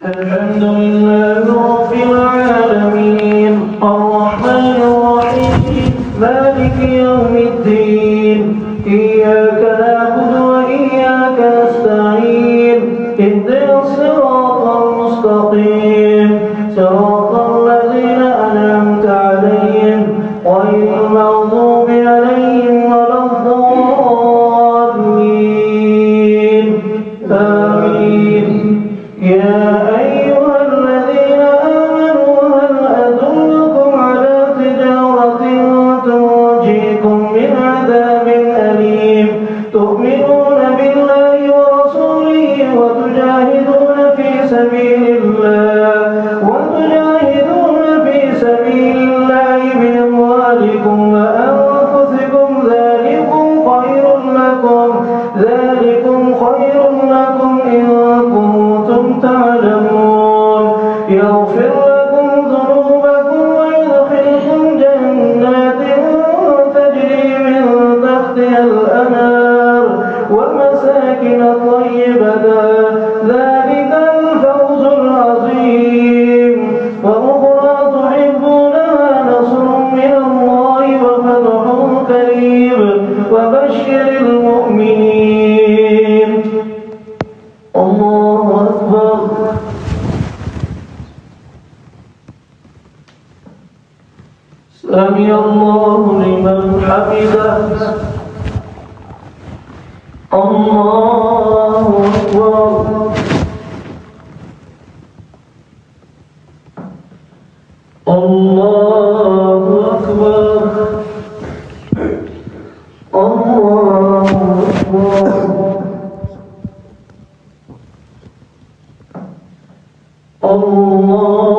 الحمد لله رب العالمين الرحمن الرحيم مالك يوم الدين إياك نعبد وإياك نستعين اهدنا الصراط المستقيم صراط الذين أنعمت عليهم غير المغضوب عليهم ولا الضالين آمين. يا أيها الذين آمنوا هل أدلكم على تجارة تنجيكم من عذاب أليم تؤمنون بالله ورسوله وتجاهدون في سبيل الله بأموالكم وأنفسكم ذلكم خير لكم إن كنتم تعلمون يغفر لكم ذنوبكم ويدخلكم جنات تجري من تحتها الأنهار ومساكن طيبة ذلك الفوز العظيم وأخرى تحبونها نصر من الله وفتح قريب وبشر المؤمنين. الله أكبر. سمع الله لمن حمده. الله أكبر. الله أكبر. الله أكبر. الله